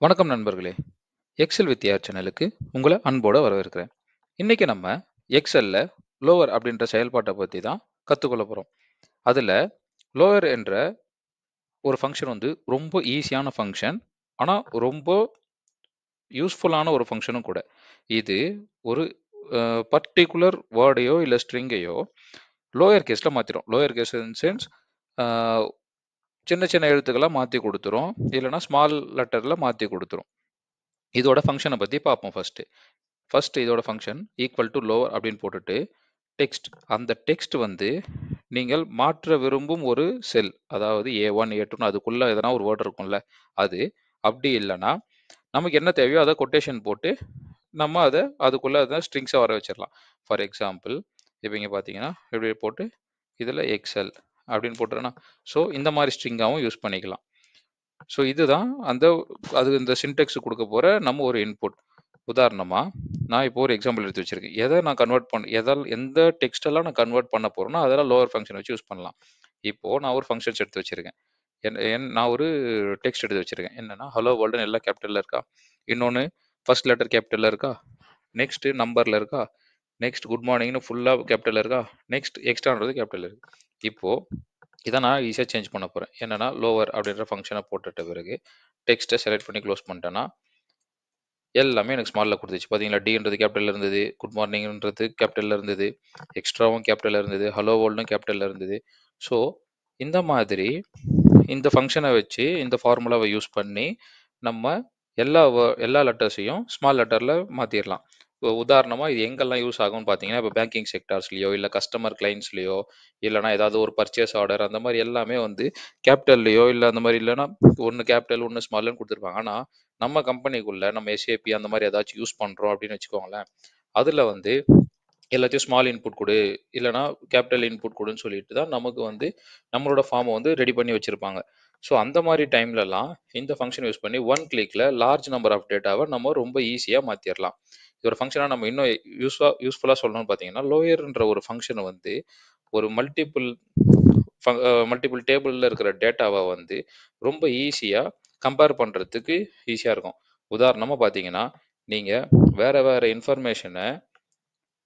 வணக்கம் நண்பர்களே. XL with AR சேனலுக்கு உங்களை அன்போட வரவேற்கிறேன். இன்னைக்கு நம்ம எக்ஸல்ல லோவர் அப்படின்ற செயல்பாட்டை பற்றி தான் கற்றுக்கொள்ள போகிறோம். அதில் லோவர் என்ற ஒரு ஃபங்க்ஷன் வந்து ரொம்ப ஈஸியான ஃபங்க்ஷன். ஆனால் ரொம்ப யூஸ்ஃபுல்லான ஒரு ஃபங்க்ஷனும் கூட. இது ஒரு பர்டிகுலர் வேர்டையோ இல்லை ஸ்ட்ரிங்கையோ லோயர் கேஸில் மாற்றிடும். லோயர் கேஸ் இன் சென்ஸ் சின்ன சின்ன எழுத்துக்களாக மாற்றி கொடுத்துரும், இல்லைனா ஸ்மால் லெட்டரில் மாற்றி கொடுத்துரும். இதோட ஃபங்க்ஷனை பற்றி பார்ப்போம். ஃபர்ஸ்ட் இதோட ஃபங்க்ஷன் ஈக்குவல் டு லோவர் அப்படின்னு போட்டுட்டு டெக்ஸ்ட், அந்த டெக்ஸ்ட் வந்து நீங்கள் மாற்ற விரும்பும் ஒரு செல், அதாவது A1 A2 அதுக்குள்ள எதனா ஒரு வேர்ட் இருக்கும்ல அது. அப்படி இல்லைன்னா நமக்கு என்ன தேவையோ அதை கொட்டேஷன் போட்டு நம்ம அதை அதுக்குள்ள அதை ஸ்ட்ரிங்ஸை வர வச்சிடலாம். ஃபார் எக்ஸாம்பிள் இப்போ இங்கே பார்த்தீங்கன்னா இப்படி போட்டு இதில் எக்ஸல் அப்படின்னு போட்டுருன்னா, ஸோ இந்த மாதிரி ஸ்ட்ரிங்காகவும் யூஸ் பண்ணிக்கலாம். ஸோ இதுதான் இந்த சின்டெக்ஸ் கொடுக்க போகிற நம்ம ஒரு இன்புட். உதாரணமாக நான் இப்போ ஒரு எக்ஸாம்பிள் எடுத்து வச்சிருக்கேன். எதை நான் கன்வெர்ட் பண்ண எந்த டெக்ஸ்டெல்லாம் நான் கன்வெர்ட் பண்ண போகிறேன்னா அதெல்லாம் லோவர் ஃபங்க்ஷன் வச்சு யூஸ் பண்ணலாம். இப்போது நான் ஒரு ஃபங்க்ஷன்ஸ் எடுத்து வச்சிருக்கேன். நான் ஒரு டெக்ஸ்ட் எடுத்து வச்சிருக்கேன். என்னன்னா ஹலோ வேர்ல்டுன்னு எல்லாம் கேபிட்டலில் இருக்கா, இன்னொன்று ஃபர்ஸ்ட் லெட்டர் கேபிட்டலில் இருக்கா, நெக்ஸ்ட் நம்பரில் இருக்கா, நெக்ஸ்ட் குட் மார்னிங்னு ஃபுல்லாக கேபிட்டலில் இருக்கா, நெக்ஸ்ட் எக்ஸ்ட்ரான்றது கேபிட்டலில் இருக்கு. இப்போது இதை நான் ஈஸியாக சேஞ்ச் பண்ண போகிறேன். என்னன்னா லோவர் அப்படின்ற ஃபங்க்ஷனை போட்டுட்ட பிறகு டெக்ஸ்ட்டை செலக்ட் பண்ணி க்ளோஸ் பண்ணிட்டேன்னா எல்லாமே எனக்கு ஸ்மாலில் கொடுத்துச்சு. பார்த்தீங்களா, டின்றது கேபிட்டலில் இருந்தது, குட் மார்னிங்ன்றது கேபிட்டலில் இருந்தது, எக்ஸ்ட்ராவும் கேபிட்டலில் இருந்தது, ஹலோ வேர்ல்டும் கேபிட்டலில் இருந்தது. ஸோ இந்த மாதிரி இந்த ஃபங்க்ஷனை வச்சு இந்த ஃபார்முலாவை யூஸ் பண்ணி நம்ம எல்லா லெட்டர்ஸையும் ஸ்மால் லெட்டரில் மாற்றிடலாம். இப்போ உதாரணமாக இது எங்கெல்லாம் யூஸ் ஆகும்னு பார்த்தீங்கன்னா, இப்போ பேங்கிங் செக்டார்ஸ்லையோ இல்லை கஸ்டமர் கிளைண்ட்ஸ்லையோ இல்லைனா ஏதாவது ஒரு பர்ச்சேஸ் ஆர்டர் அந்த மாதிரி எல்லாமே வந்து கேபிட்டல்லையோ இல்லை அந்த மாதிரி இல்லைன்னா ஒன்று கேபிட்டல் ஒன்று ஸ்மால்னு கொடுத்துருப்பாங்க. ஆனால் நம்ம கம்பெனிக்குள்ள நம்ம எஸ்ஏபி அந்த மாதிரி ஏதாச்சும் யூஸ் பண்ணுறோம் அப்படின்னு வச்சுக்கோங்களேன், அதில் வந்து எல்லாத்தையும் ஸ்மால் இன்புட் கொடு இல்லைனா கேபிட்டல் இன்புட் கொடுன்னு சொல்லிட்டு தான் நமக்கு வந்து நம்மளோட ஃபார்மை வந்து ரெடி பண்ணி வச்சுருப்பாங்க. ஸோ அந்த மாதிரி டைம்லலாம் இந்த ஃபங்க்ஷன் யூஸ் பண்ணி ஒன் கிளிக்கில் லார்ஜ் நம்பர் ஆஃப் டேட்டாவை நம்ம ரொம்ப ஈஸியாக மாற்றிடலாம். இது ஒரு ஃபங்க்ஷனாக நம்ம இன்னும் யூஸ்ஃபுல்லாக சொல்லணும்னு பார்த்தீங்கன்னா, லோயர்ன்ற ஒரு ஃபங்க்ஷனை வந்து ஒரு மல்டிபிள் டேபிளில் இருக்கிற டேட்டாவை வந்து ரொம்ப ஈஸியாக கம்பேர் பண்ணுறதுக்கு ஈஸியாக இருக்கும். உதாரணமாக பார்த்தீங்கன்னா, நீங்கள் வேறு வேறு இன்ஃபர்மேஷனை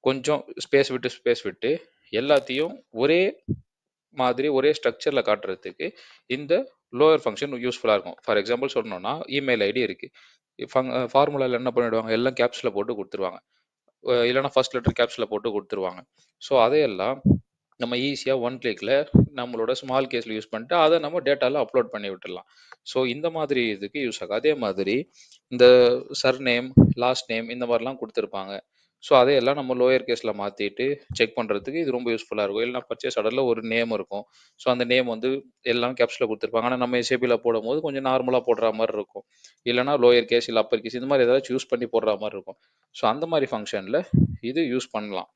கொஞ்சம் ஸ்பேஸ் விட்டு எல்லாத்தையும் ஒரே மாதிரி ஒரே ஸ்ட்ரக்சரில் காட்டுறதுக்கு இந்த லோயர் ஃபங்க்ஷன் யூஸ்ஃபுல்லாக இருக்கும். ஃபார் எக்ஸாம்பிள் சொல்லணும்னா, இமெயில் ஐடி இருக்குது. ஃபார்முலாவில் என்ன பண்ணிவிடுவாங்க, எல்லாம் கேப்ஸில் போட்டு கொடுத்துருவாங்க, இல்லைனா ஃபர்ஸ்ட் லெட்டர் கேப்ஸில் போட்டு கொடுத்துருவாங்க. ஸோ அதையெல்லாம் நம்ம ஈஸியாக ஒன் கிளிக்கில் நம்மளோட ஸ்மால் கேஸில் யூஸ் பண்ணிட்டு அதை நம்ம டேட்டாவில் அப்லோட் பண்ணி விட்டுடலாம். ஸோ இந்த மாதிரி இதுக்கு யூஸ் ஆகும். அதே மாதிரி இந்த சர்நேம், லாஸ்ட் நேம் இந்த மாதிரிலாம் கொடுத்துருப்பாங்க. ஸோ அதையெல்லாம் நம்ம லோயர் கேஸில் மாற்றிட்டு செக் பண்ணுறதுக்கு இது ரொம்ப யூஸ்ஃபுல்லாக இருக்கும். இல்லைனா பர்ச்சேஸ் ஆர்டரில் ஒரு நேம் இருக்கும். ஸோ அந்த நேம் வந்து எல்லாம் கேப்ஸில் கொடுத்துருப்பாங்க. ஆனால் நம்ம எஸ்ஏபியில் போடும்போது கொஞ்சம் நார்மலாக போடுற மாதிரி இருக்கும். இல்லைனா லோயர் கேஸ் இல்லை அப்பர் கேஸ் இந்த மாதிரி ஏதாச்சும் யூஸ் பண்ணி போடுற மாதிரி இருக்கும். ஸோ அந்த மாதிரி ஃபங்க்ஷனில் இது யூஸ் பண்ணலாம்.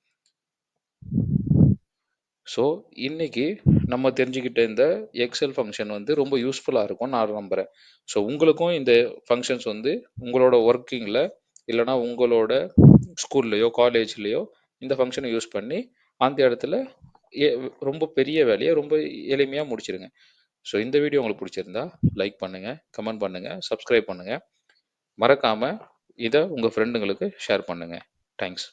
ஸோ இன்னைக்கு நம்ம தெரிஞ்சுக்கிட்ட இந்த எக்ஸல் ஃபங்க்ஷன் வந்து ரொம்ப யூஸ்ஃபுல்லாக இருக்கும்னு நான் நம்புகிறேன். ஸோ உங்களுக்கும் இந்த ஃபங்க்ஷன்ஸ் வந்து உங்களோட ஒர்க்கிங்கில் இல்லைனா உங்களோட ஸ்கூல்லையோ காலேஜ்லேயோ இந்த ஃபங்க்ஷனை யூஸ் பண்ணி அந்த இடத்துல ரொம்ப பெரிய வேலையை ரொம்ப எளிமையாக முடிச்சிடுங்க. ஸோ இந்த வீடியோ உங்களுக்கு பிடிச்சிருந்தா லைக் பண்ணுங்கள், கமெண்ட் பண்ணுங்கள், சப்ஸ்கிரைப் பண்ணுங்கள். மறக்காமல் இதை உங்கள் ஃப்ரெண்டுங்களுக்கு ஷேர் பண்ணுங்கள். தேங்க்ஸ்.